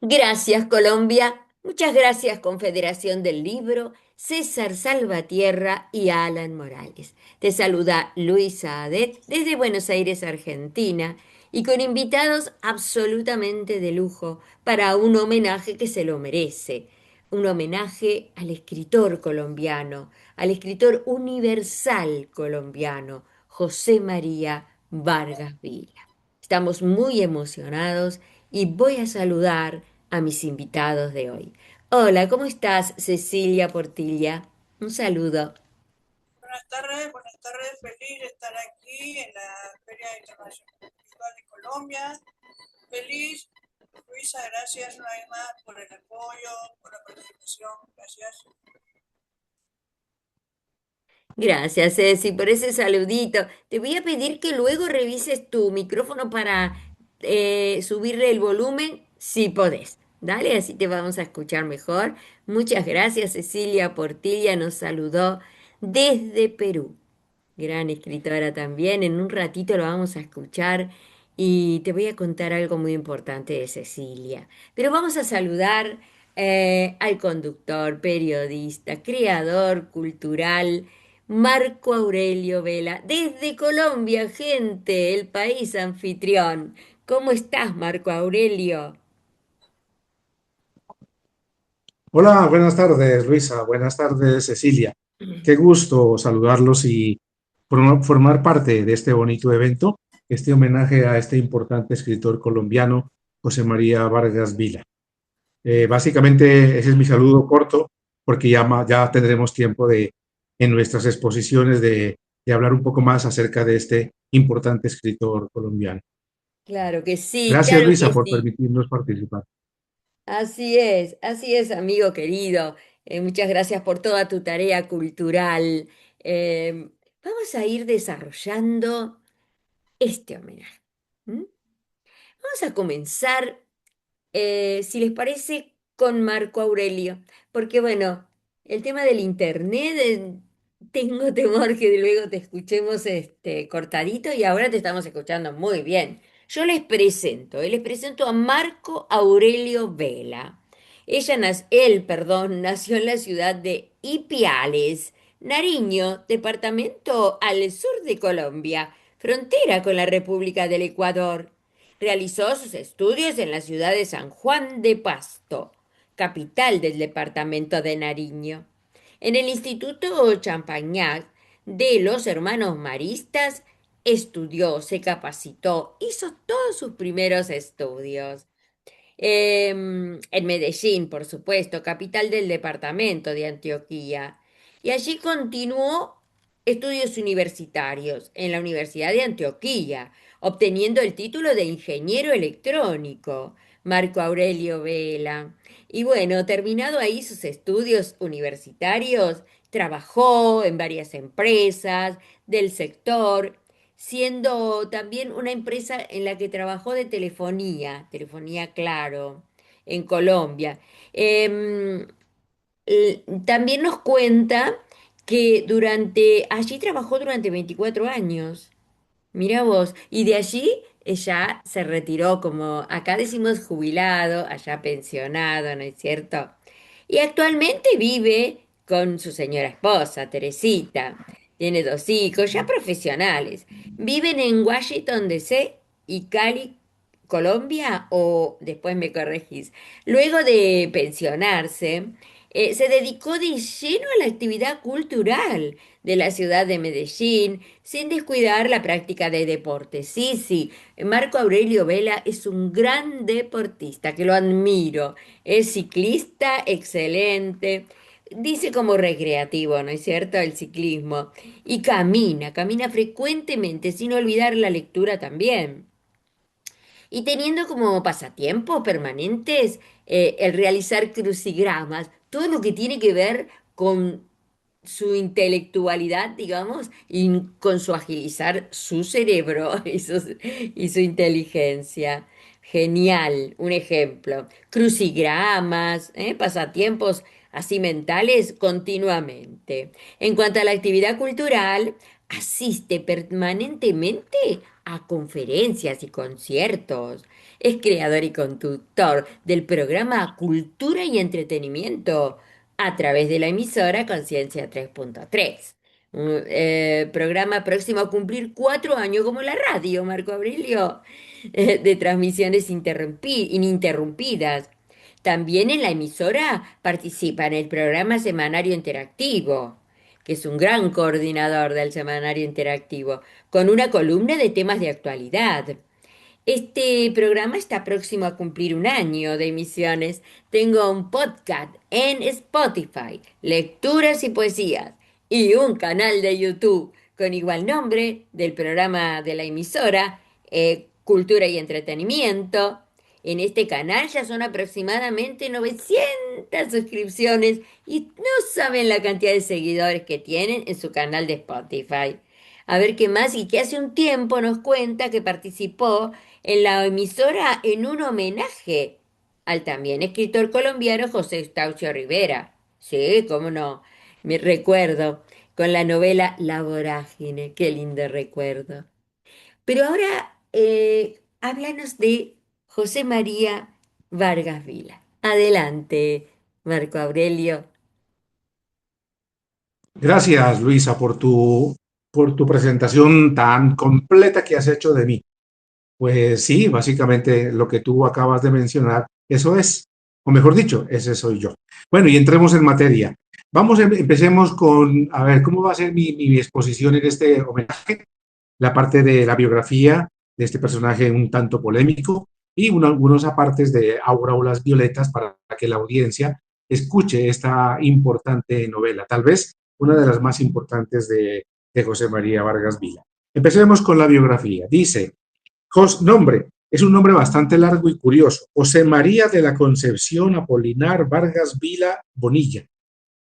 Gracias, Colombia. Muchas gracias, Confederación del Libro, César Salvatierra y Alan Morales. Te saluda Luisa Adet desde Buenos Aires, Argentina, y con invitados absolutamente de lujo para un homenaje que se lo merece. Un homenaje al escritor colombiano, al escritor universal colombiano, José María Vargas Vila. Estamos muy emocionados y voy a saludar a mis invitados de hoy. Hola, ¿cómo estás, Cecilia Portilla? Un saludo. Buenas tardes, feliz de estar aquí en la Feria Internacional de Colombia. Feliz, Luisa, gracias una vez más por el apoyo, por la participación, gracias. Gracias, Ceci, por ese saludito. Te voy a pedir que luego revises tu micrófono para subirle el volumen, si podés. Dale, así te vamos a escuchar mejor. Muchas gracias, Cecilia Portilla nos saludó desde Perú. Gran escritora también. En un ratito lo vamos a escuchar y te voy a contar algo muy importante de Cecilia. Pero vamos a saludar al conductor, periodista, creador cultural, Marco Aurelio Vela, desde Colombia, gente, el país anfitrión. ¿Cómo estás, Marco Aurelio? Hola, buenas tardes, Luisa. Buenas tardes, Cecilia. Qué gusto saludarlos y formar parte de este bonito evento, este homenaje a este importante escritor colombiano, José María Vargas Vila. Básicamente, ese es mi saludo corto, porque ya tendremos tiempo en nuestras exposiciones de hablar un poco más acerca de este importante escritor colombiano. Gracias, Claro Luisa, que por sí. permitirnos participar. Así es, amigo querido. Muchas gracias por toda tu tarea cultural. Vamos a ir desarrollando este homenaje. ¿M? Vamos a comenzar, si les parece, con Marco Aurelio, porque bueno, el tema del internet, tengo temor que luego te escuchemos cortadito y ahora te estamos escuchando muy bien. Les presento a Marco Aurelio Vela. Él, nació en la ciudad de Ipiales, Nariño, departamento al sur de Colombia, frontera con la República del Ecuador. Realizó sus estudios en la ciudad de San Juan de Pasto, capital del departamento de Nariño. En el Instituto Champagnat de los Hermanos Maristas estudió, se capacitó, hizo todos sus primeros estudios. En Medellín, por supuesto, capital del departamento de Antioquía. Y allí continuó estudios universitarios en la Universidad de Antioquía, obteniendo el título de ingeniero electrónico, Marco Aurelio Vela. Y bueno, terminado ahí sus estudios universitarios, trabajó en varias empresas del sector, siendo también una empresa en la que trabajó de telefonía, Telefonía Claro, en Colombia. Em, También nos cuenta que allí trabajó durante 24 años. Mira vos, y de allí ella se retiró como, acá decimos jubilado, allá pensionado, ¿no es cierto? Y actualmente vive con su señora esposa, Teresita. Tiene dos hijos, ya profesionales. Viven en Washington, D.C. y Cali, Colombia, o después me corregís. Luego de pensionarse, se dedicó de lleno a la actividad cultural de la ciudad de Medellín, sin descuidar la práctica de deporte. Sí, sí, Marco Aurelio Vela es un gran deportista, que lo admiro. Es ciclista excelente. Dice como recreativo, ¿no es cierto? El ciclismo. Y camina frecuentemente, sin olvidar la lectura también. Y teniendo como pasatiempos permanentes el realizar crucigramas, todo lo que tiene que ver con su intelectualidad, digamos, y con su agilizar su cerebro y su inteligencia. Genial, un ejemplo. Crucigramas, pasatiempos así mentales continuamente. En cuanto a la actividad cultural, asiste permanentemente a conferencias y conciertos. es creador y conductor del programa Cultura y Entretenimiento a través de la emisora Conciencia 3.3. Un programa próximo a cumplir 4 años como la radio, Marco Aurelio, de transmisiones ininterrumpidas. También en la emisora participa en el programa Semanario Interactivo, que es un gran coordinador del Semanario Interactivo, con una columna de temas de actualidad. Este programa está próximo a cumplir 1 año de emisiones. Tengo un podcast en Spotify, lecturas y poesías, y un canal de YouTube con igual nombre del programa de la emisora, Cultura y Entretenimiento. En este canal ya son aproximadamente 900 suscripciones y no saben la cantidad de seguidores que tienen en su canal de Spotify. A ver qué más, y que hace un tiempo nos cuenta que participó en la emisora en un homenaje al también escritor colombiano José Eustaquio Rivera. Sí, cómo no, me recuerdo, con la novela La Vorágine, qué lindo recuerdo. Pero ahora háblanos de José María Vargas Vila. Adelante, Marco Aurelio. Gracias, Luisa, por tu presentación tan completa que has hecho de mí. Pues sí, básicamente lo que tú acabas de mencionar, eso es, o mejor dicho, ese soy yo. Bueno, y entremos en materia. Empecemos con, a ver, ¿cómo va a ser mi exposición en este homenaje? La parte de la biografía de este personaje un tanto polémico y algunos apartes de Auras Violetas para que la audiencia escuche esta importante novela, tal vez una de las más importantes de José María Vargas Vila. Empecemos con la biografía. Dice, nombre, es un nombre bastante largo y curioso, José María de la Concepción Apolinar Vargas Vila Bonilla.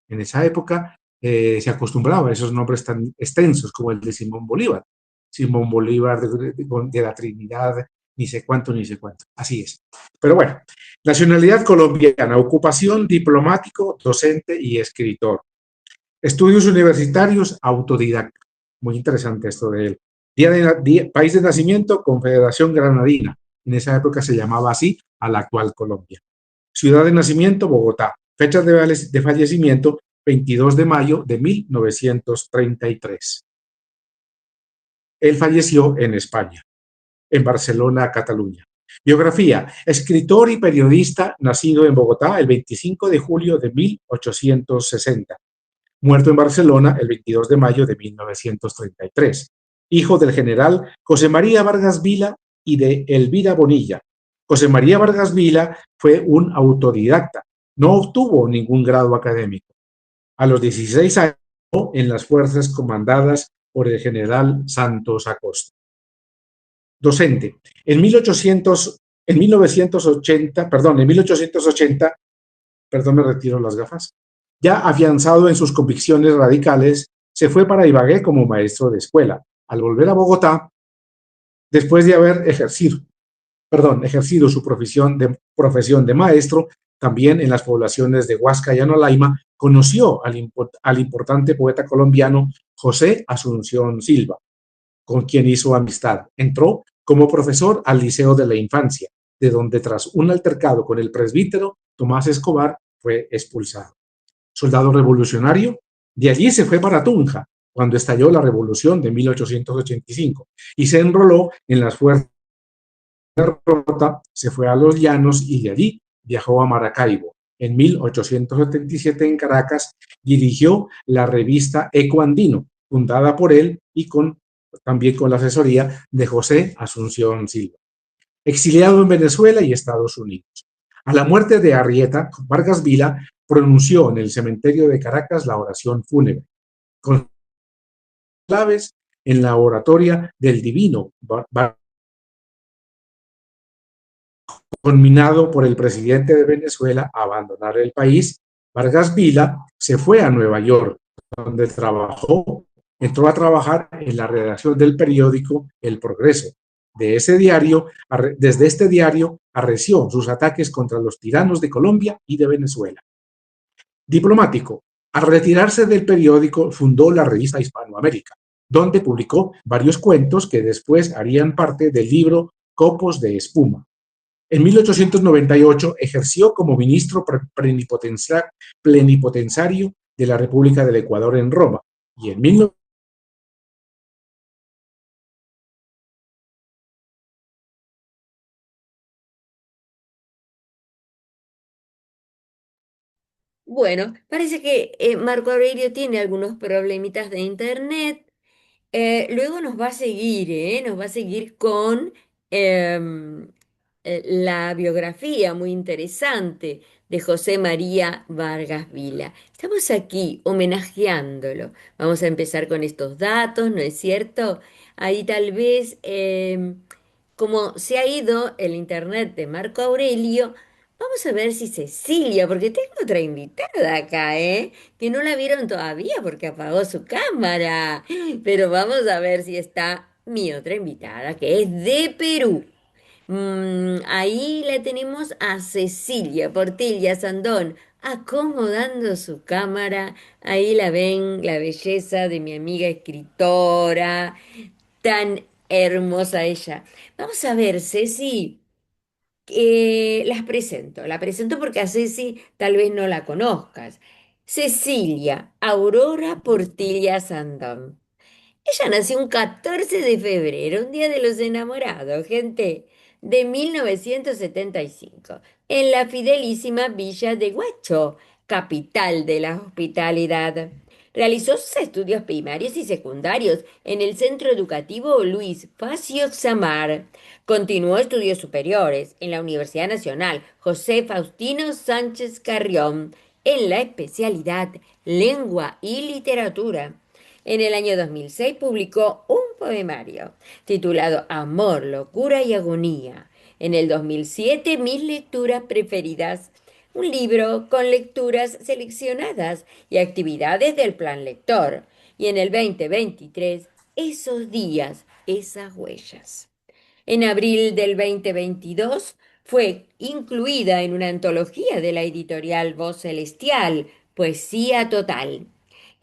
En esa época se acostumbraba a esos nombres tan extensos como el de Simón Bolívar. Simón Bolívar de la Trinidad, ni sé cuánto, ni sé cuánto. Así es. Pero bueno, nacionalidad colombiana, ocupación diplomático, docente y escritor. Estudios universitarios, autodidacta. Muy interesante esto de él. País de nacimiento, Confederación Granadina. En esa época se llamaba así a la actual Colombia. Ciudad de nacimiento, Bogotá. Fecha de fallecimiento, 22 de mayo de 1933. Él falleció en España, en Barcelona, Cataluña. Biografía, escritor y periodista, nacido en Bogotá el 25 de julio de 1860. Muerto en Barcelona el 22 de mayo de 1933. Hijo del general José María Vargas Vila y de Elvira Bonilla. José María Vargas Vila fue un autodidacta, no obtuvo ningún grado académico. A los 16 años en las fuerzas comandadas por el general Santos Acosta. Docente. En 1880, me retiro las gafas, ya afianzado en sus convicciones radicales, se fue para Ibagué como maestro de escuela. Al volver a Bogotá, después de haber ejercido su profesión de maestro, también en las poblaciones de Huasca y Anolaima, conoció al importante poeta colombiano José Asunción Silva, con quien hizo amistad. Entró como profesor al Liceo de la Infancia, de donde tras un altercado con el presbítero Tomás Escobar fue expulsado. Soldado revolucionario, de allí se fue para Tunja, cuando estalló la revolución de 1885, y se enroló en las fuerzas de derrota, se fue a los Llanos y de allí viajó a Maracaibo. En 1877 en Caracas dirigió la revista Eco Andino, fundada por él y también con la asesoría de José Asunción Silva. Exiliado en Venezuela y Estados Unidos. A la muerte de Arrieta, Vargas Vila pronunció en el cementerio de Caracas la oración fúnebre, con claves en la oratoria del Divino, conminado por el presidente de Venezuela a abandonar el país. Vargas Vila se fue a Nueva York, donde entró a trabajar en la redacción del periódico El Progreso. Desde este diario arreció sus ataques contra los tiranos de Colombia y de Venezuela. Diplomático. Al retirarse del periódico fundó la revista Hispanoamérica, donde publicó varios cuentos que después harían parte del libro Copos de Espuma. En 1898 ejerció como ministro plenipotenciario de la República del Ecuador en Roma y en 1900. Bueno, parece que Marco Aurelio tiene algunos problemitas de internet. Luego nos va a seguir, ¿eh? Nos va a seguir con em, la biografía muy interesante de José María Vargas Vila. Estamos aquí homenajeándolo. Vamos a empezar con estos datos, ¿no es cierto? Ahí tal vez, como se ha ido el internet de Marco Aurelio, vamos a ver si Cecilia, porque tengo otra invitada acá, ¿eh? Que no la vieron todavía porque apagó su cámara. Pero vamos a ver si está mi otra invitada, que es de Perú. Ahí la tenemos a Cecilia Portilla Sandón, acomodando su cámara. Ahí la ven, la belleza de mi amiga escritora, tan hermosa ella. Vamos a ver, Ceci. La presento porque a Ceci tal vez no la conozcas. Cecilia Aurora Portilla Sandón. Ella nació un 14 de febrero, un día de los enamorados, gente, de 1975, en la fidelísima villa de Huacho, capital de la hospitalidad. Realizó sus estudios primarios y secundarios en el Centro Educativo Luis Facio Xamar. Continuó estudios superiores en la Universidad Nacional José Faustino Sánchez Carrión, en la especialidad Lengua y Literatura. En el año 2006 publicó un poemario titulado Amor, locura y agonía. En el 2007, Mis lecturas preferidas, un libro con lecturas seleccionadas y actividades del plan lector. Y en el 2023, Esos días, esas huellas. En abril del 2022 fue incluida en una antología de la editorial Voz Celestial, Poesía Total.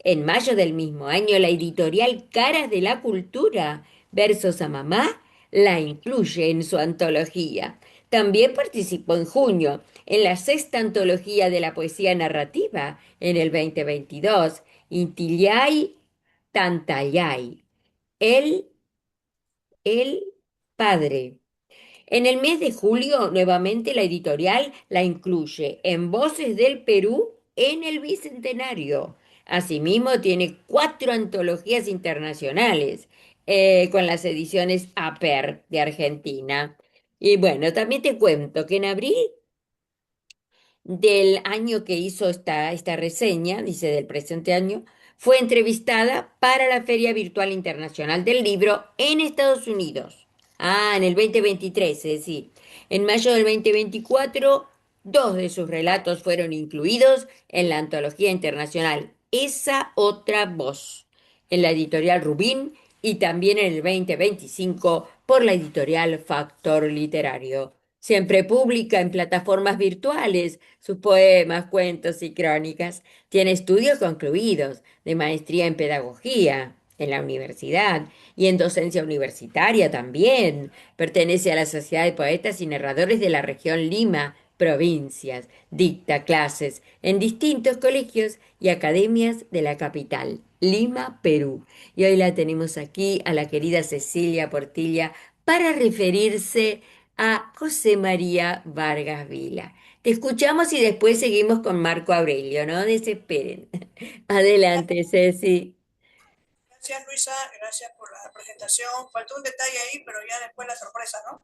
En mayo del mismo año, la editorial Caras de la Cultura, Versos a Mamá, la incluye en su antología. También participó en junio en la sexta antología de la poesía narrativa en el 2022, Intillay Tantayay, el, el padre. En el mes de julio, nuevamente la editorial la incluye en Voces del Perú en el Bicentenario. Asimismo, tiene 4 antologías internacionales con las ediciones APER de Argentina. Y bueno, también te cuento que en abril del año que hizo esta reseña, dice del presente año, fue entrevistada para la Feria Virtual Internacional del Libro en Estados Unidos. Ah, en el 2023, es decir, en mayo del 2024, 2 de sus relatos fueron incluidos en la antología internacional Esa otra voz, en la editorial Rubín y también en el 2025 por la editorial Factor Literario. Siempre publica en plataformas virtuales sus poemas, cuentos y crónicas. Tiene estudios concluidos de maestría en pedagogía en la universidad y en docencia universitaria también. Pertenece a la Sociedad de Poetas y Narradores de la región Lima, provincias. Dicta clases en distintos colegios y academias de la capital, Lima, Perú. Y hoy la tenemos aquí a la querida Cecilia Portilla para referirse a José María Vargas Vila. Te escuchamos y después seguimos con Marco Aurelio, no desesperen. Adelante, Ceci. Gracias, Luisa, gracias por la presentación. Faltó un detalle ahí, pero ya después la sorpresa, ¿no?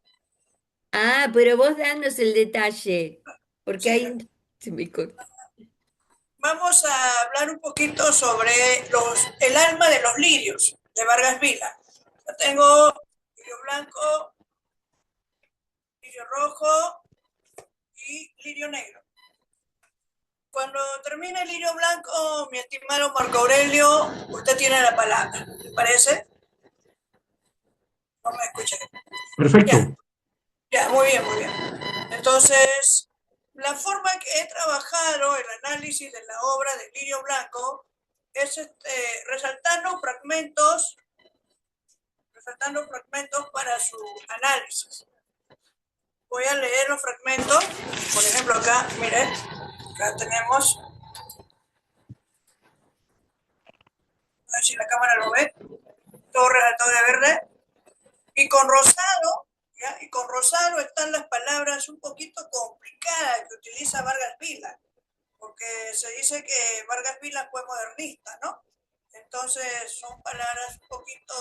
Ah, pero vos danos el detalle, porque Sí. ahí se me corta. Vamos a hablar un poquito sobre el alma de los lirios de Vargas Vila. Yo tengo lirio blanco, lirio rojo y lirio negro. Cuando termine el lirio blanco, mi estimado Marco Aurelio, usted tiene la palabra. ¿Le parece? No me escuché. Ya, Perfecto. ya, muy bien, muy bien. Entonces, la forma en que he trabajado el análisis de la obra de Lirio Blanco es resaltando fragmentos para su análisis. Voy a leer los fragmentos. Por ejemplo, acá, miren, acá tenemos, a ver si la cámara lo ve, todo relatado de verde. Y con rosado, ¿ya? Y con rosado están las palabras un poquito complicadas que utiliza Vargas Vila, porque se dice que Vargas Vila fue modernista, ¿no? Entonces son palabras un poquito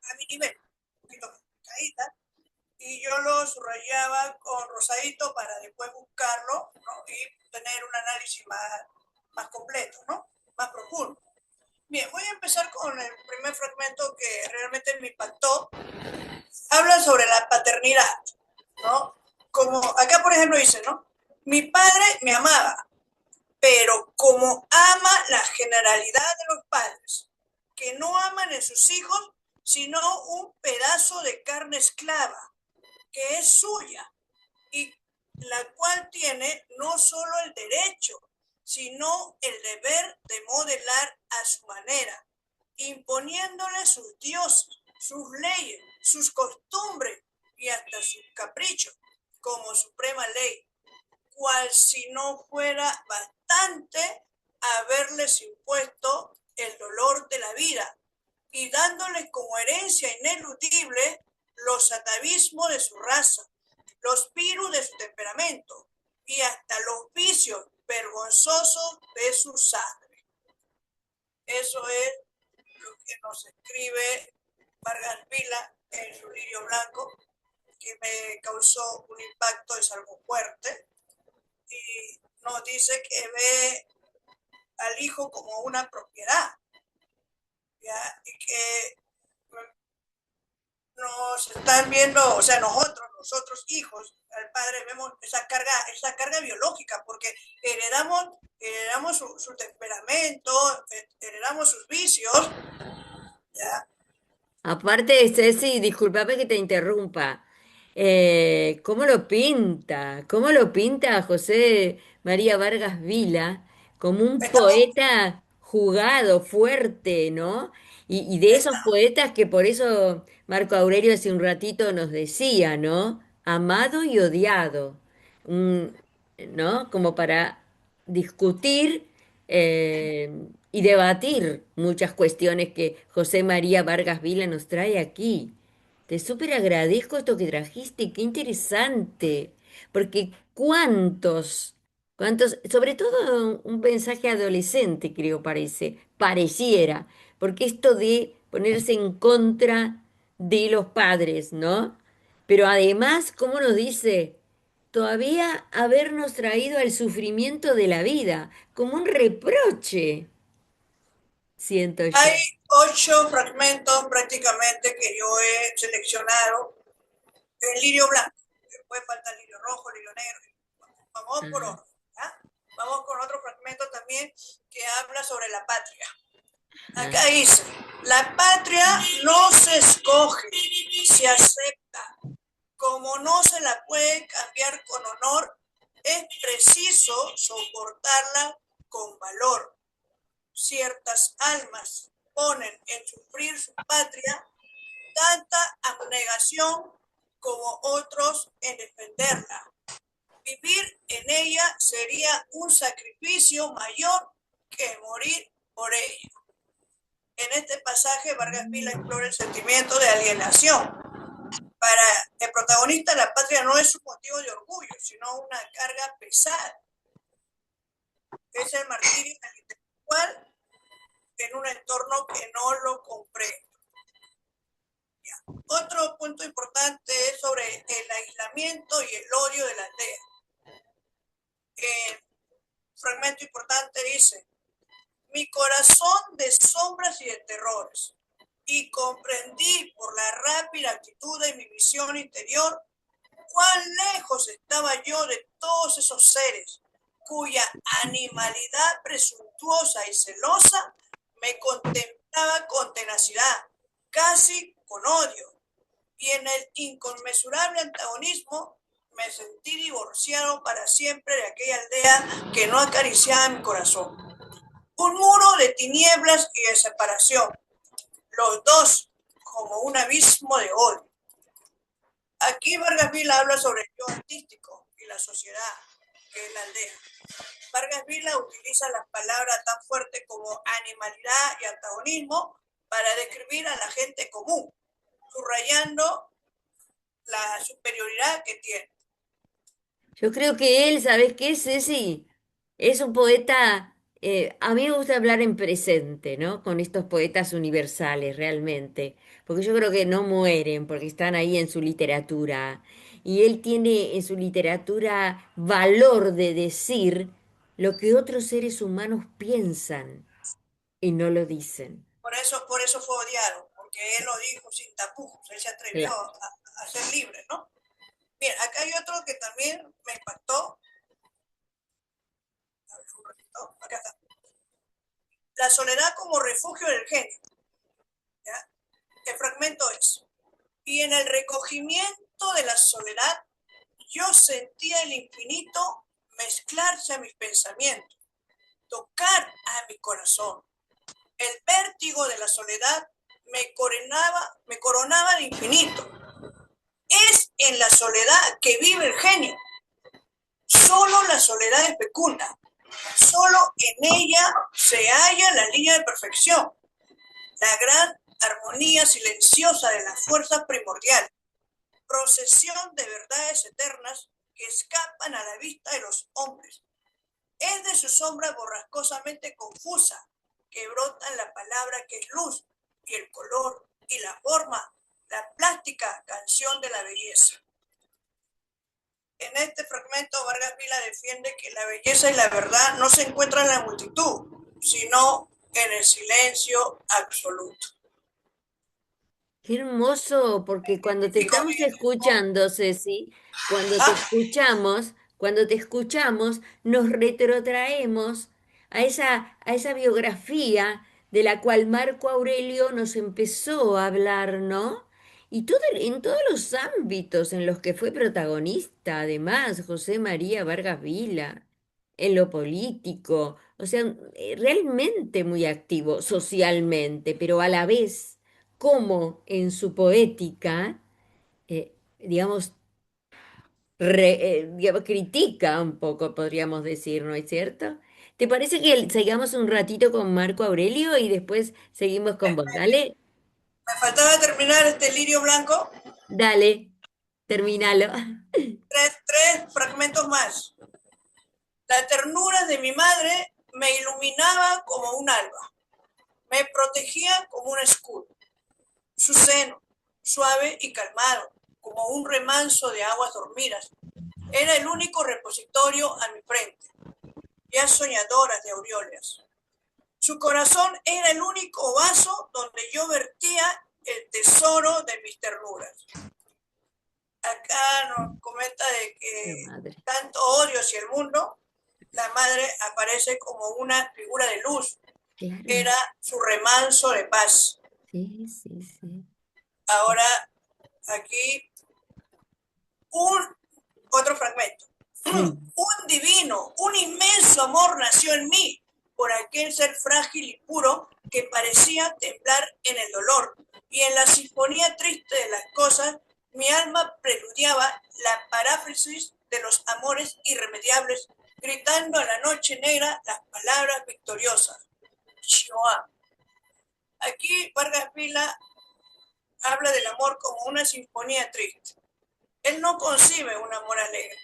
a mi nivel, un poquito complicaditas, y yo lo subrayaba con rosadito para después buscarlo, ¿no? Y tener un análisis más completo, ¿no? Más profundo. Bien, voy a empezar con el primer fragmento que realmente me impactó. Habla sobre la paternidad, ¿no? Como acá, por ejemplo, dice, ¿no? Mi padre me amaba, pero como ama la generalidad de los padres, que no aman a sus hijos, sino un pedazo de carne esclava, que es suya, y la cual tiene no solo el derecho, sino el deber de modelar a su manera, imponiéndole sus dioses, sus leyes, sus costumbres y hasta sus caprichos como suprema ley, cual si no fuera bastante haberles impuesto el dolor de la vida y dándoles como herencia ineludible los atavismos de su raza, los virus de su temperamento y hasta los vicios vergonzosos de su sangre. Eso es lo que nos escribe Vargas Vila en su Lirio Blanco, que me causó un impacto, es algo fuerte, y nos dice que ve al hijo como una propiedad, ¿ya? Y que nos están viendo, o sea, nosotros hijos, al padre vemos esa carga biológica, porque heredamos su temperamento, heredamos sus vicios, ¿ya? Aparte, Ceci, discúlpame que te interrumpa. ¿Cómo lo pinta? ¿Cómo lo pinta a José María Vargas Vila como un Estamos, poeta jugado, fuerte, ¿no? Y de esos estamos, poetas que por eso Marco Aurelio hace un ratito nos decía, ¿no? Amado y odiado. Un- ¿No? Como para discutir y debatir muchas cuestiones que José María Vargas Vila nos trae aquí. Te súper agradezco esto que trajiste, qué interesante, porque sobre todo un mensaje adolescente, creo, pareciera, porque esto de ponerse en contra de los padres, ¿no? Pero además, ¿cómo nos dice? Todavía habernos traído al sufrimiento de la vida, como un reproche, siento hay yo. 8 fragmentos prácticamente que yo he seleccionado en lirio blanco, después falta el lirio rojo, el lirio negro, vamos por Ah, orden, ¿ya? Vamos con otro fragmento también que habla sobre la patria. ah. Acá dice, la patria no se escoge, se acepta. Como no se la puede cambiar con honor, es preciso soportarla con valor. Ciertas almas ponen en sufrir su patria tanta abnegación como otros en defenderla. Vivir en ella sería un sacrificio mayor que morir por ella. En este pasaje, Vargas Vila explora el sentimiento de alienación. Para el protagonista, la patria no es un motivo de orgullo, sino una carga pesada. Es el martirio intelectual en un entorno que no lo comprende. Otro punto importante es sobre el aislamiento y el odio de la aldea. Fragmento importante dice, mi corazón de sombras y de terrores, y comprendí por la rápida actitud de mi visión interior cuán lejos estaba yo de todos esos seres cuya animalidad presuntuosa y celosa me contemplaba con tenacidad, casi con odio, y en el inconmensurable antagonismo me sentí divorciado para siempre de aquella aldea que no acariciaba mi corazón. Un muro de tinieblas y de separación, los dos como un abismo de odio. Aquí Vargas Vila habla sobre el yo artístico y la sociedad, que es la aldea. Vargas Vila utiliza las palabras tan fuertes como animalidad y antagonismo para describir a la gente común, subrayando la superioridad que tiene. Yo creo que él, ¿sabes qué, Ceci? Es un poeta, a mí me gusta hablar en presente, ¿no? Con estos poetas universales, realmente, porque yo creo que no mueren, porque están ahí en su literatura. Y él tiene en su literatura valor de decir lo que otros seres humanos piensan y no lo dicen. Por eso fue odiado, porque él lo dijo sin tapujos, él se atrevió Claro. a ser libre, ¿no? Bien, acá hay otro que también me impactó. A ver, un ratito, acá está. La soledad como refugio del genio. ¿Ya? El fragmento es: y en el recogimiento de la soledad, yo sentía el infinito mezclarse a mis pensamientos, tocar a mi corazón. El vértigo de la soledad me coronaba de infinito. Es en la soledad que vive el genio. Solo la soledad es fecunda. Solo en ella se halla la línea de perfección, la gran armonía silenciosa de la fuerza primordial, procesión de verdades eternas que escapan a la vista de los hombres. Es de su sombra borrascosamente confusa que brotan la palabra que es luz y el color y la forma, la plástica canción de la belleza. En este fragmento, Vargas Vila defiende que la belleza y la verdad no se encuentran en la multitud, sino en el silencio absoluto. Qué hermoso, porque cuando te Y estamos escuchando, Ceci, cuando te escuchamos, nos retrotraemos a esa biografía de la cual Marco Aurelio nos empezó a hablar, ¿no? Y todo, en todos los ámbitos en los que fue protagonista, además, José María Vargas Vila, en lo político, o sea, realmente muy activo socialmente, pero a la vez cómo en su poética, digamos, digamos, critica un poco, podríamos decir, ¿no es cierto? ¿Te parece que sigamos un ratito con Marco Aurelio y después seguimos con vos? Dale, me faltaba terminar este lirio blanco, dale, terminalo. tres fragmentos más. La ternura de mi madre me iluminaba como un alba, me protegía como un escudo. Su seno, suave y calmado, como un remanso de aguas dormidas, era el único repositorio a mi frente, ya soñadoras de aureolas. Su corazón era el único vaso donde yo vertía el tesoro de mis ternuras. Acá nos comenta de La que madre. tanto odio hacia el mundo, la madre aparece como una figura de luz, Claro, era su remanso de paz. sí, sí, sí. Ahora, aquí, un otro fragmento. Sí. Un divino, un inmenso amor nació en mí por aquel ser frágil y puro que parecía temblar en el dolor. Y en la sinfonía triste de las cosas, mi alma preludiaba la paráfrasis de los amores irremediables, gritando a la noche negra las palabras victoriosas. Shoah. Aquí Vargas Vila habla del amor como una sinfonía triste. Él no concibe un amor alegre.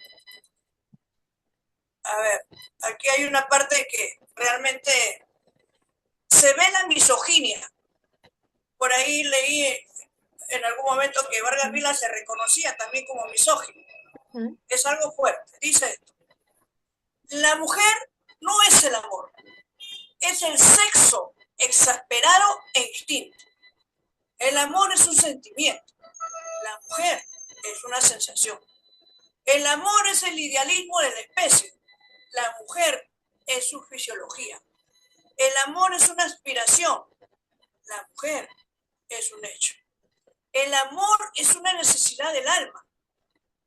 A ver, aquí hay una parte que realmente se ve la misoginia. Por ahí leí en algún momento que Vargas Vila se reconocía también como misógino. Ah, Es algo fuerte. Dice esto: la mujer no es el amor, es el sexo exasperado e instinto. El amor es un sentimiento, la mujer es una sensación. El amor es el idealismo de la especie, la mujer es su fisiología. El amor es una aspiración, la mujer es un hecho. El amor es una necesidad del alma,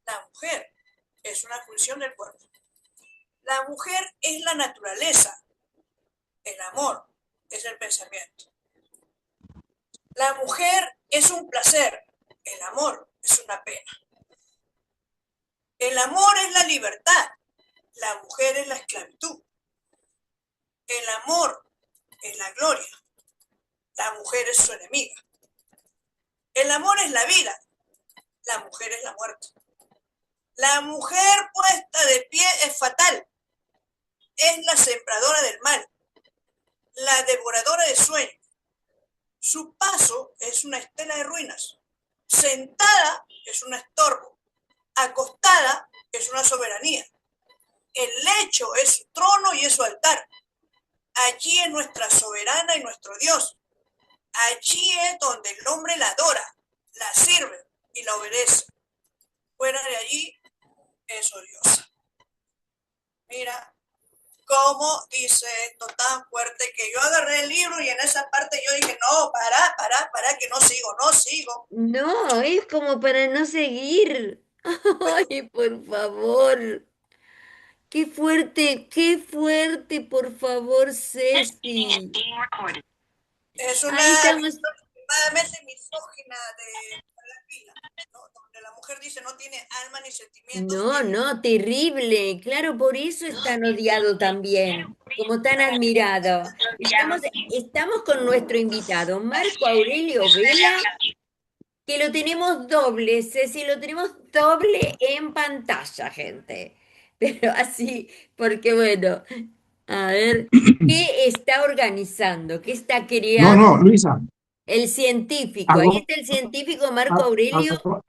la mujer es una función del cuerpo. La mujer es la naturaleza, el amor es el pensamiento. La mujer es un placer, el amor es una pena. El amor es la libertad, la mujer es la esclavitud. El amor es la gloria, la mujer es su enemiga. El amor es la vida, la mujer es la muerte. La mujer puesta de pie es fatal, es la sembradora del mal, la devoradora de sueños. Su paso es una estela de ruinas. Sentada es un estorbo. Acostada es una soberanía. El lecho es su trono y es su altar. Allí es nuestra soberana y nuestro Dios. Allí es donde el hombre la adora, la sirve y la obedece. Fuera de allí es odiosa. Mira cómo dice esto tan fuerte que yo agarré el libro y en esa parte yo dije, no, para, que no sigo, no sigo. No, es como para no seguir. Bueno, Ay, por favor. Qué fuerte, por favor, Ceci. es Ahí una estamos. visión extremadamente misógina de la vida, ¿no? Donde la mujer dice no tiene alma ni sentimientos No, y no, terrible. Claro, por eso es tan odiado también, como tan admirado. Estamos con nuestro invitado, Marco Aurelio Vela, que lo tenemos doble, Ceci, lo tenemos doble en pantalla, gente. Pero así, porque bueno, a ver, ¿qué está organizando? ¿Qué está No, creando no, Luisa, el científico? Ahí hago, está el científico Marco ha- Aurelio.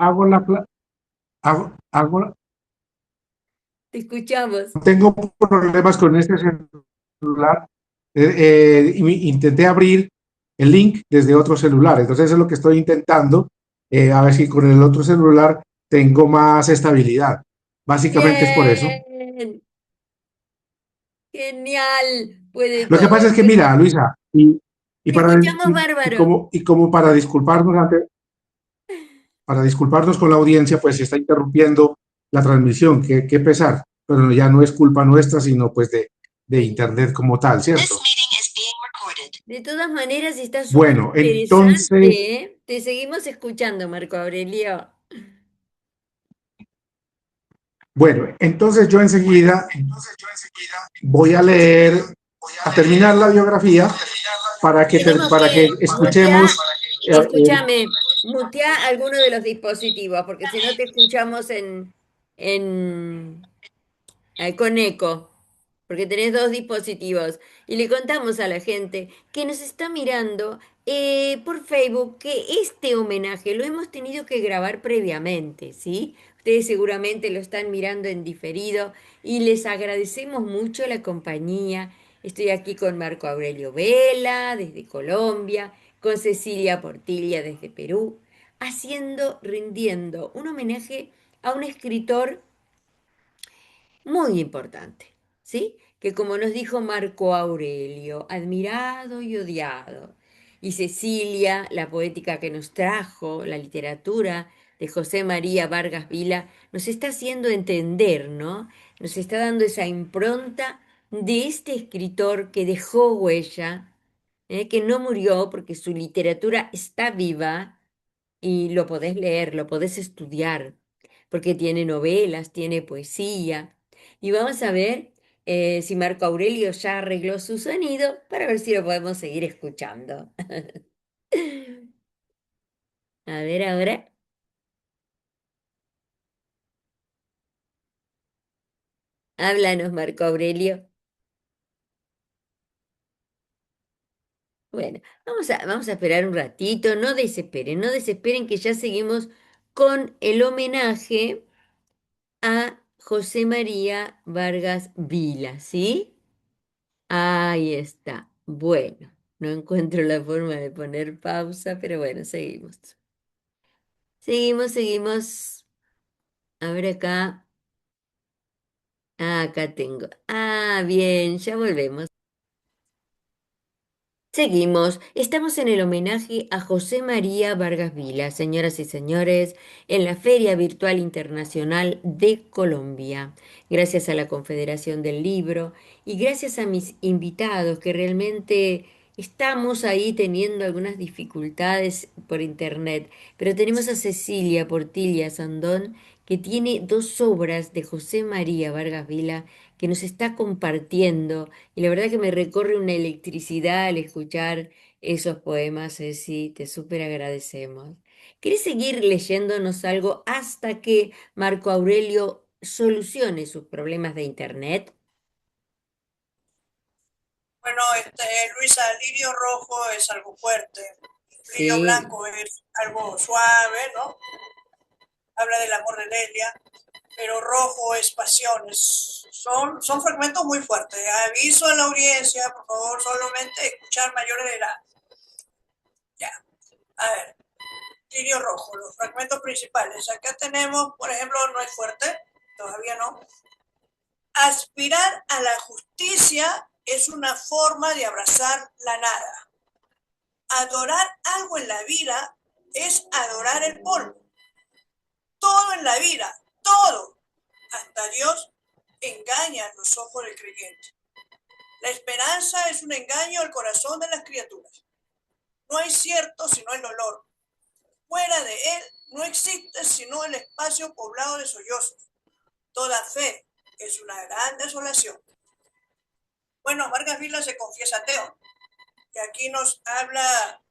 hago Te escuchamos. tengo problemas con este celular. Intenté abrir el link desde otro celular, entonces es lo que estoy intentando, a ver si con el otro celular tengo más estabilidad. Básicamente es por eso. Bien, genial. Puede Lo que pasa todo. es que, mira, Luisa, Te escuchamos bárbaro. como para disculparnos para disculparnos con la audiencia, pues se está interrumpiendo la transmisión, qué pesar, pero ya no es culpa nuestra, sino pues de Internet como tal, ¿cierto? De todas maneras, está súper Bueno, entonces, interesante, ¿eh? Te seguimos escuchando, Marco Aurelio. bueno, entonces yo enseguida voy a leer, a terminar la biografía Tenemos para que que mutear, escuchemos. escúchame, mutea alguno de los dispositivos, porque si no te escuchamos en, con eco, porque tenés dos dispositivos. Y le contamos a la gente que nos está mirando por Facebook que este homenaje lo hemos tenido que grabar previamente, ¿sí? Ustedes seguramente lo están mirando en diferido y les agradecemos mucho la compañía. Estoy aquí con Marco Aurelio Vela desde Colombia, con Cecilia Portilla desde Perú, rindiendo un homenaje a un escritor muy importante, ¿sí? Que como nos dijo Marco Aurelio, admirado y odiado. Y Cecilia, la poética que nos trajo, la literatura de José María Vargas Vila, nos está haciendo entender, ¿no? Nos está dando esa impronta de este escritor que dejó huella, que no murió porque su literatura está viva y lo podés leer, lo podés estudiar, porque tiene novelas, tiene poesía. Y vamos a ver si Marco Aurelio ya arregló su sonido para ver si lo podemos seguir escuchando. A ver ahora. Háblanos, Marco Aurelio. Bueno, vamos a esperar un ratito, no desesperen que ya seguimos con el homenaje a José María Vargas Vila, ¿sí? Ahí está. Bueno, no encuentro la forma de poner pausa, pero bueno, seguimos. Seguimos. A ver acá. Ah, acá tengo. Ah, bien, ya volvemos. Seguimos. Estamos en el homenaje a José María Vargas Vila, señoras y señores, en la Feria Virtual Internacional de Colombia. Gracias a la Confederación del Libro y gracias a mis invitados que realmente estamos ahí teniendo algunas dificultades por internet, pero tenemos a Cecilia Portilla Sandón que tiene dos obras de José María Vargas Vila que nos está compartiendo. Y la verdad que me recorre una electricidad al escuchar esos poemas, Ceci, te súper agradecemos. ¿Querés seguir leyéndonos algo hasta que Marco Aurelio solucione sus problemas de internet? Bueno, Luisa, lirio rojo es algo fuerte, lirio Sí, blanco es algo suave, ¿no? Habla del amor de Delia, pero rojo es pasiones. Son fragmentos muy fuertes. Aviso a la audiencia, por favor, solamente escuchar mayores de edad. Ya, a ver, lirio rojo, los fragmentos principales. Acá tenemos, por ejemplo, no es fuerte, todavía no. Aspirar a la justicia es una forma de abrazar la nada. Adorar algo en la vida es adorar el polvo. Todo en la vida, todo, hasta Dios, engaña los ojos del creyente. La esperanza es un engaño al corazón de las criaturas. No hay cierto sino el dolor. Fuera de él no existe sino el espacio poblado de sollozos. Toda fe es una gran desolación. Bueno, Vargas Vila se confiesa ateo, que aquí nos habla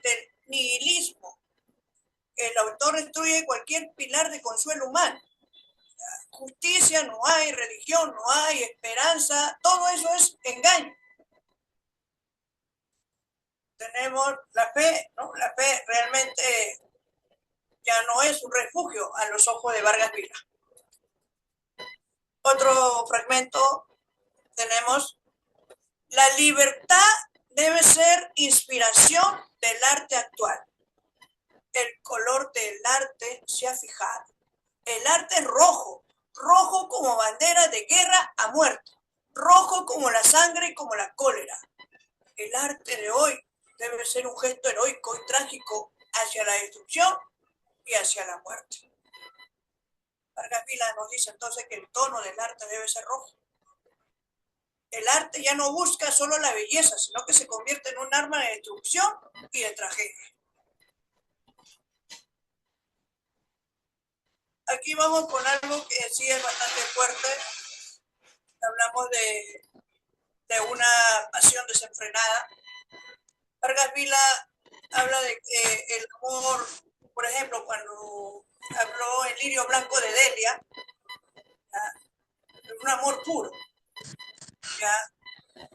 del nihilismo. El autor destruye cualquier pilar de consuelo humano. Justicia no hay, religión no hay, esperanza, todo eso es engaño. Tenemos la fe, ¿no? La fe realmente ya no es un refugio a los ojos de Vargas Vila. Otro fragmento tenemos, la libertad debe ser inspiración del arte actual. El color del arte se ha fijado. El arte es rojo, rojo como bandera de guerra a muerte, rojo como la sangre y como la cólera. El arte de hoy debe ser un gesto heroico y trágico hacia la destrucción y hacia la muerte. Vargas Vila nos dice entonces que el tono del arte debe ser rojo. El arte ya no busca solo la belleza, sino que se convierte en un arma de destrucción y de tragedia. Aquí vamos con algo que sí es bastante fuerte. Hablamos de una pasión desenfrenada. Vargas Vila habla de que el amor, por ejemplo, cuando habló el lirio blanco de Delia, ¿ya? Un amor puro, ¿ya?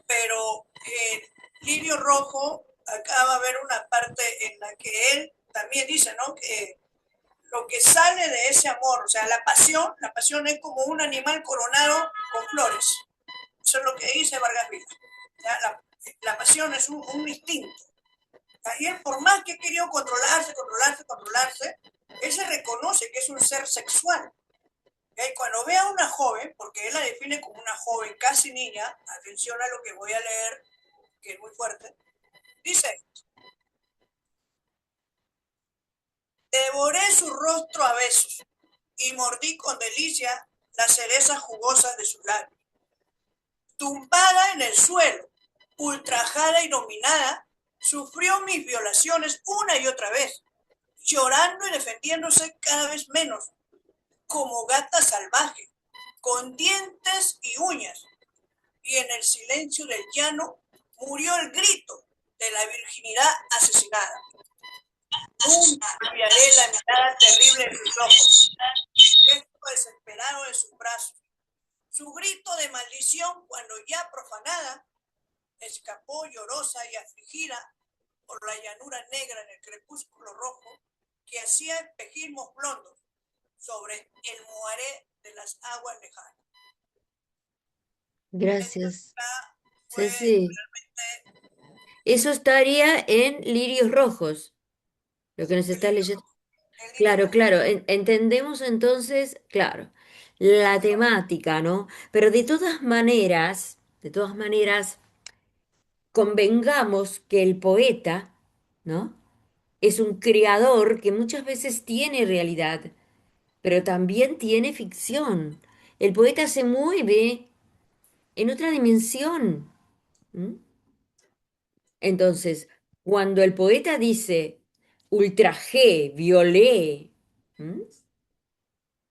Pero el lirio rojo, acá va a haber una parte en la que él también dice, ¿no? Que lo que sale de ese amor, o sea, la pasión es como un animal coronado con flores. Eso es lo que dice Vargas Vila. La pasión es un instinto. Y él, por más que ha querido controlarse, él se reconoce que es un ser sexual. Y cuando ve a una joven, porque él la define como una joven casi niña, atención a lo que voy a leer, que es muy fuerte, dice, devoré su rostro a besos y mordí con delicia las cerezas jugosas de sus labios. Tumbada en el suelo, ultrajada y dominada, sufrió mis violaciones una y otra vez, llorando y defendiéndose cada vez menos, como gata salvaje, con dientes y uñas. Y en el silencio del llano murió el grito de la virginidad asesinada. Nunca olvidaré la mirada terrible de sus ojos, el gesto desesperado de sus brazos, su grito de maldición cuando ya profanada escapó llorosa y afligida por la llanura negra en el crepúsculo rojo que hacía espejismos blondos sobre el moaré de las aguas lejanas. Esta gracias. fue Ceci, realmente eso estaría en Lirios Rojos, lo que nos el está lirio, leyendo. el lirio Claro, rojo. claro, entendemos entonces, claro, la temática, ¿no? Pero de todas maneras, convengamos que el poeta, ¿no? Es un creador que muchas veces tiene realidad, pero también tiene ficción. El poeta se mueve en otra dimensión. ¿M? Entonces, cuando el poeta dice ultrajé, violé, ¿m?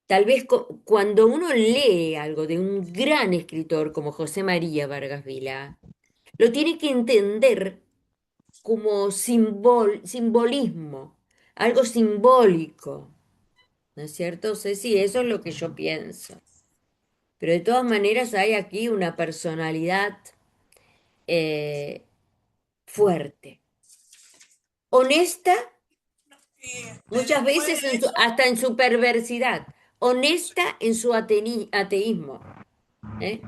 tal vez cuando uno lee algo de un gran escritor como José María Vargas Vila, lo tiene que entender como simbolismo, algo simbólico, ¿no es cierto? Ceci, eso es lo que yo pienso. Pero de todas maneras hay aquí una personalidad eh, fuerte, honesta, Y muchas después veces de eso, hasta en su perversidad, honesta en su ateísmo. ¿Eh?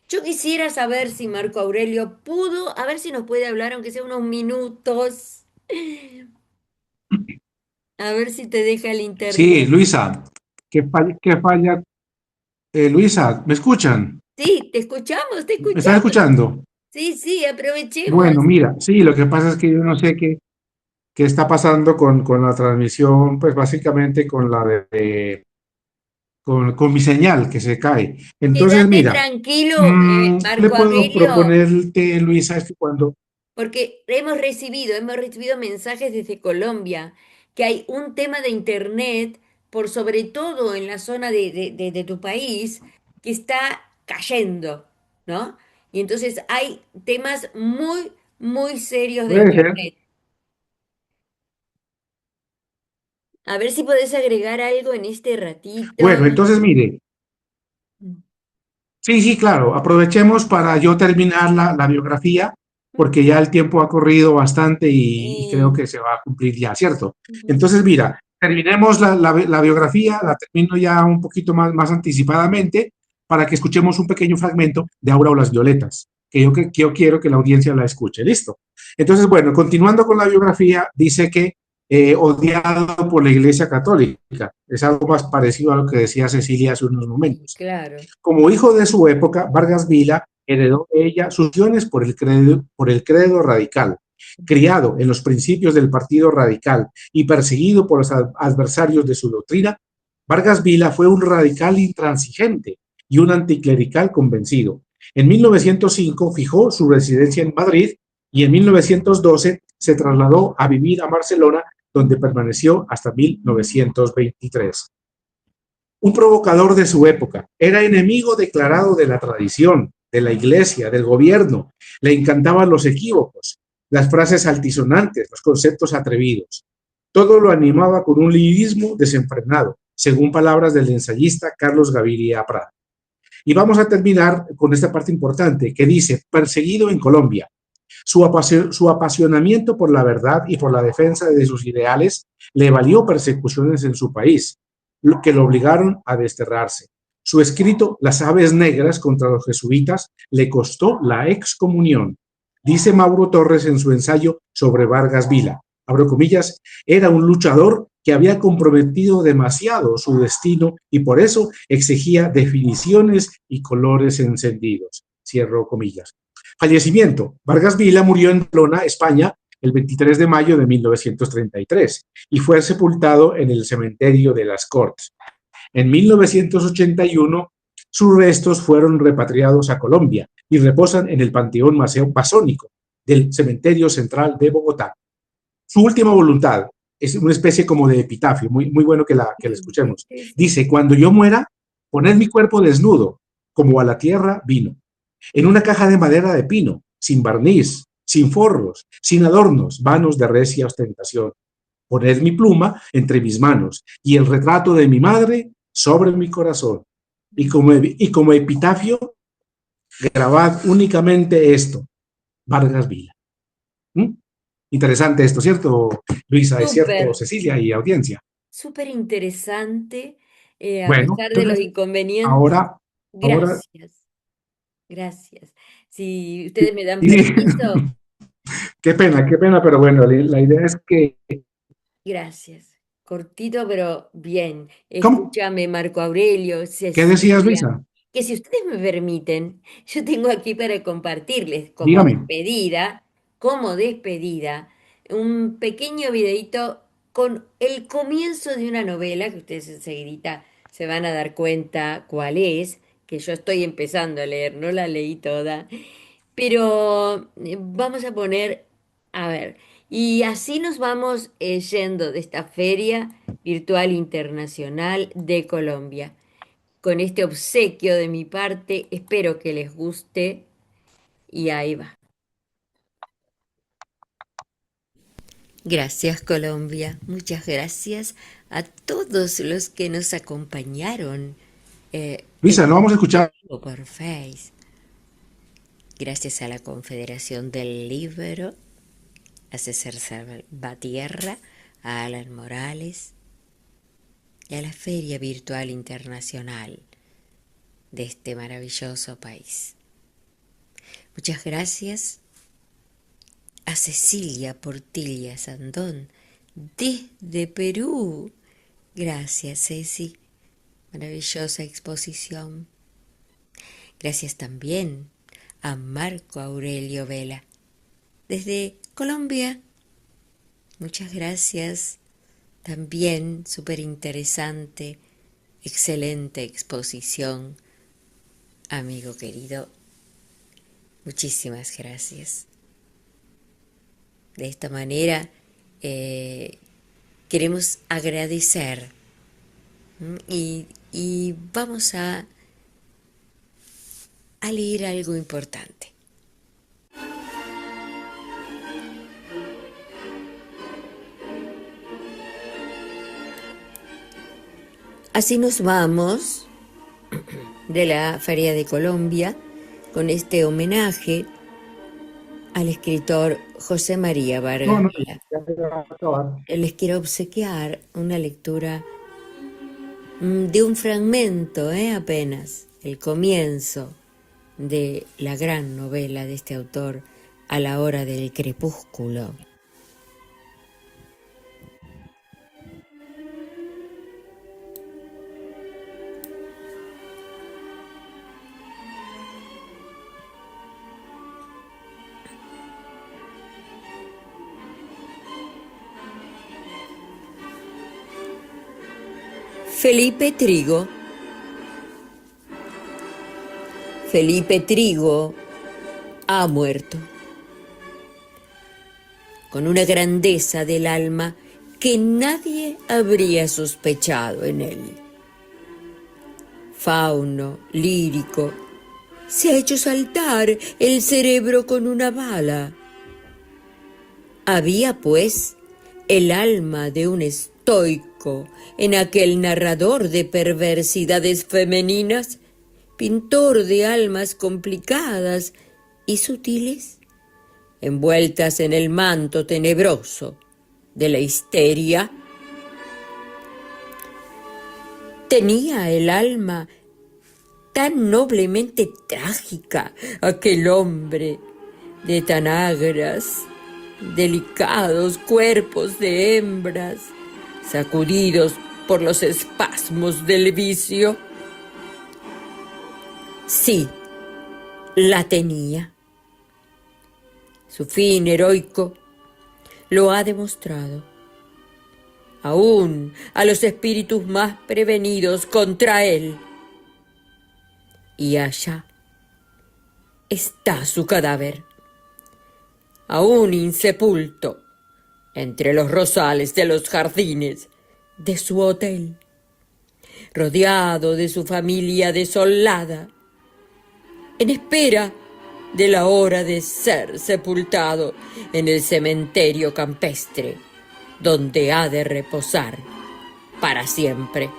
Yo quisiera saber si Marco Aurelio pudo, a ver si nos puede hablar, aunque sea unos minutos, a ver si te deja el Sí, internet. Luisa, qué falla? Luisa, ¿me escuchan? Sí, te escuchamos, te ¿Me están escuchamos. escuchando? Sí, sí, aprovechemos. Bueno, mira, sí, lo que pasa es que yo no sé qué está pasando con la transmisión, pues básicamente con con mi señal que se cae. Entonces, Quédate mira, tranquilo, ¿qué le Marco puedo Aurelio, proponerte, Luisa? Es que cuando, porque hemos recibido mensajes desde Colombia que hay un tema de internet, por sobre todo en la zona de tu país, que está cayendo, ¿no? Y entonces hay temas muy, muy serios de puede ser. internet. A ver si podés agregar algo en este ratito. Bueno, entonces mire, sí, sí, claro. Aprovechemos para yo terminar la biografía, porque ya el tiempo ha corrido bastante y creo Sí. que se va a cumplir ya, ¿cierto? Entonces, mira, terminemos la biografía, la termino ya un poquito más anticipadamente para que escuchemos un pequeño fragmento de Aura o las Violetas, que yo quiero que la audiencia la escuche. ¿Listo? Entonces, bueno, continuando con la biografía, dice que odiado por la Iglesia Católica. Es algo más parecido a lo que decía Cecilia hace unos Sí, momentos. claro. Como hijo de su época, Vargas Vila heredó de ella sus acciones por el credo radical. Criado en los principios del Partido Radical y perseguido por los adversarios de su doctrina, Vargas Vila fue un radical intransigente y un anticlerical convencido. En 1905 fijó su residencia en Madrid y en 1912 se trasladó a vivir a Barcelona, donde permaneció hasta 1923. Un provocador de su época, era enemigo declarado de la tradición, de la iglesia, del gobierno, le encantaban los equívocos, las frases altisonantes, los conceptos atrevidos. Todo lo animaba con un lirismo desenfrenado, según palabras del ensayista Carlos Gaviria Prat. Y vamos a terminar con esta parte importante que dice, perseguido en Colombia. Su apasionamiento por la verdad y por la defensa de sus ideales le valió persecuciones en su país, lo que lo obligaron a desterrarse. Su escrito Las aves negras contra los jesuitas le costó la excomunión. Dice Mauro Torres en su ensayo sobre Vargas Vila, abro comillas, era un luchador que había comprometido demasiado su destino y por eso exigía definiciones y colores encendidos. Cierro comillas. Fallecimiento. Vargas Vila murió en Barcelona, España, el 23 de mayo de 1933 y fue sepultado en el cementerio de las Corts. En 1981, sus restos fueron repatriados a Colombia y reposan en el Panteón Masónico del Cementerio Central de Bogotá. Su última voluntad es una especie como de epitafio, muy bueno que la Sí, escuchemos. sí, sí. Dice, cuando yo muera, poned mi cuerpo desnudo, como a la tierra vino, en una caja de madera de pino, sin barniz, sin forros, sin adornos, vanos de recia ostentación. Poned mi pluma entre mis manos y el retrato de mi madre sobre mi corazón. Y como epitafio, grabad únicamente esto, Vargas Vila. ¿Mm? Interesante esto, ¿cierto, Luisa? Es cierto, Súper, Cecilia y audiencia. súper interesante, a Bueno, pesar de los entonces, inconvenientes. ahora, ahora, Gracias, gracias. Si ustedes me dan sí, permiso, qué pena, pero bueno, la idea es que, gracias. Cortito, pero bien. ¿cómo? Escúchame, Marco Aurelio, ¿Qué decías, Cecilia, Luisa? que si ustedes me permiten, yo tengo aquí para compartirles Dígame. como despedida, un pequeño videito con el comienzo de una novela que ustedes enseguidita se van a dar cuenta cuál es, que yo estoy empezando a leer, no la leí toda, pero vamos a poner, a ver. Y así nos vamos yendo de esta Feria Virtual Internacional de Colombia. Con este obsequio de mi parte, espero que les guste y ahí va. Gracias Colombia, muchas gracias a todos los que nos acompañaron Luisa, no vamos a escuchar. por Face. Gracias a la Confederación del Libro, a César Salvatierra, a Alan Morales y a la Feria Virtual Internacional de este maravilloso país. Muchas gracias a Cecilia Portilla Sandón desde Perú. Gracias, Ceci. Maravillosa exposición. Gracias también a Marco Aurelio Vela desde Colombia. Muchas gracias. También súper interesante, excelente exposición, amigo querido. Muchísimas gracias. De esta manera queremos agradecer y vamos a leer algo importante. Así nos vamos de la Feria de Colombia con este homenaje al escritor José María Vargas No, Llosa. ya se va a acabar. Les quiero obsequiar una lectura de un fragmento, apenas, el comienzo de la gran novela de este autor, A la hora del crepúsculo. Felipe Trigo. Felipe Trigo ha muerto, con una grandeza del alma que nadie habría sospechado en él. Fauno, lírico, se ha hecho saltar el cerebro con una bala. Había, pues, el alma de un estoico en aquel narrador de perversidades femeninas, pintor de almas complicadas y sutiles, envueltas en el manto tenebroso de la histeria. Tenía el alma tan noblemente trágica aquel hombre de tan agras, delicados cuerpos de hembras, sacudidos por los espasmos del vicio. Sí, la tenía. Su fin heroico lo ha demostrado. Aún a los espíritus más prevenidos contra él. Y allá está su cadáver, aún insepulto, entre los rosales de los jardines de su hotel, rodeado de su familia desolada, en espera de la hora de ser sepultado en el cementerio campestre, donde ha de reposar para siempre.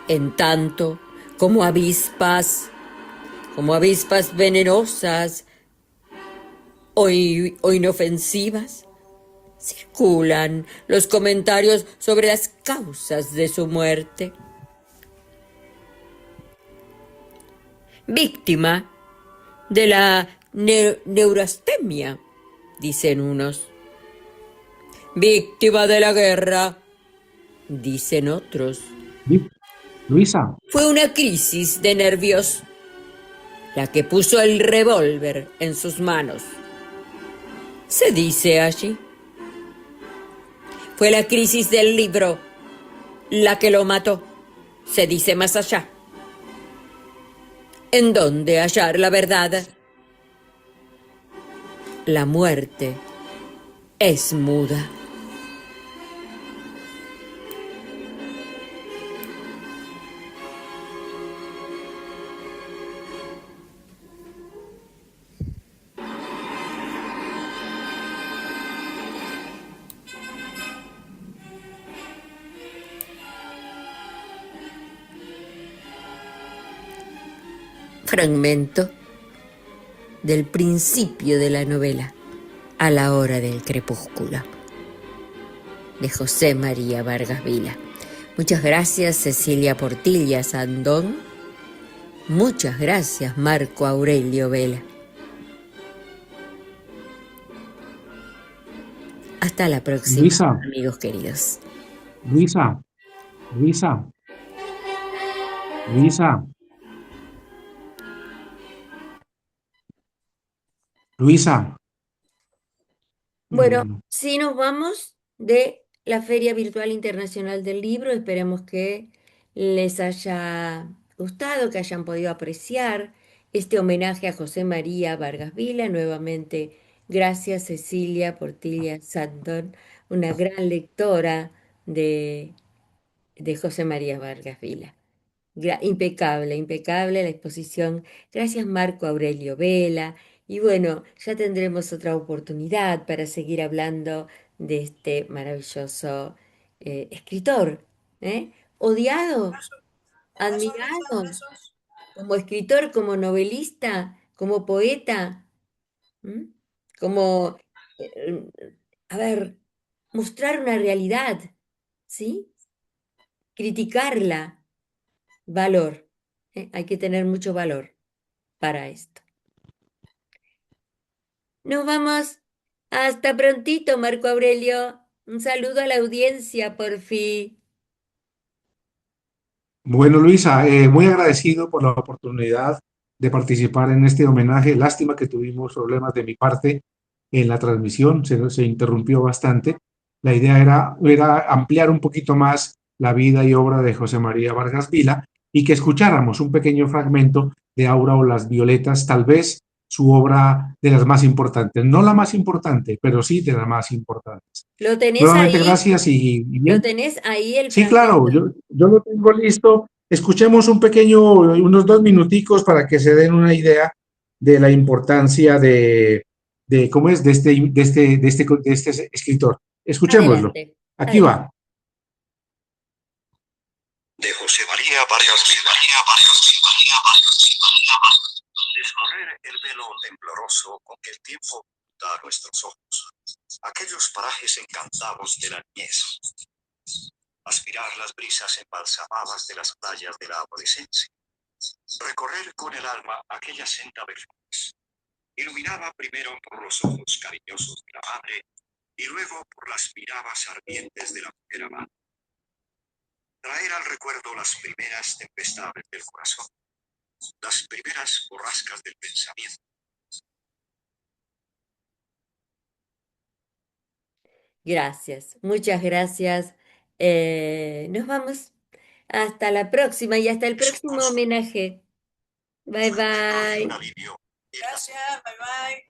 En tanto, como avispas venenosas o inofensivas, circulan los comentarios sobre las causas de su muerte. Víctima de la neurastemia, dicen unos. Víctima de la guerra, dicen otros. Luisa. Fue una crisis de nervios la que puso el revólver en sus manos. Se dice allí. Fue la crisis del libro la que lo mató. Se dice más allá. ¿En dónde hallar la verdad? La muerte es muda. Fragmento del principio de la novela A la hora del crepúsculo, de José María Vargas Vila. Muchas gracias, Cecilia Portilla Sandón. Muchas gracias, Marco Aurelio Vela. Hasta la próxima, Luisa, amigos queridos. Luisa, Luisa, Luisa, Luisa. Bueno, Mm, si nos vamos de la Feria Virtual Internacional del Libro, esperemos que les haya gustado, que hayan podido apreciar este homenaje a José María Vargas Vila. Nuevamente, gracias Cecilia Portilla Sandón, una gran lectora de, de José María Vargas Vila. Impecable, impecable la exposición. Gracias Marco Aurelio Vela. Y bueno, ya tendremos otra oportunidad para seguir hablando de este maravilloso escritor. ¿Eh? Odiado, Abrazo, abrazo Luisa, admirado, abrazos. como escritor, como novelista, como poeta, ¿m? Como, eh, a ver, mostrar una realidad, ¿sí? Criticarla. Valor. Hay que tener mucho valor para esto. Nos vamos. Hasta prontito, Marco Aurelio. Un saludo a la audiencia, por fin. Bueno, Luisa, muy agradecido por la oportunidad de participar en este homenaje. Lástima que tuvimos problemas de mi parte en la transmisión, se interrumpió bastante. La idea era ampliar un poquito más la vida y obra de José María Vargas Vila y que escucháramos un pequeño fragmento de Aura o las Violetas, tal vez su obra de las más importantes. No la más importante, pero sí de las más importantes. ¿Lo tenés Nuevamente, ahí? gracias y ¿Lo bien. tenés ahí el Sí, claro, fragmento? yo lo tengo listo. Escuchemos un pequeño, unos 2 minuticos para que se den una idea de la importancia de cómo es, de este escritor. Escuchémoslo. Adelante, Aquí adelante. va. De José María Vargas Llosa. Descorrer el velo tembloroso con que el tiempo da a nuestros ojos. Aquellos parajes encantados de la niñez. Aspirar las brisas embalsamadas de las playas de la adolescencia. Recorrer con el alma aquella senda de flores, iluminada primero por los ojos cariñosos de la madre y luego por las miradas ardientes de la mujer amada. Traer al recuerdo las primeras tempestades del corazón, las primeras borrascas del pensamiento. Gracias, muchas gracias. Nos vamos. Hasta la próxima y hasta el próximo homenaje. Bye Fue para mí un bye. alivio. Gracias, bye bye.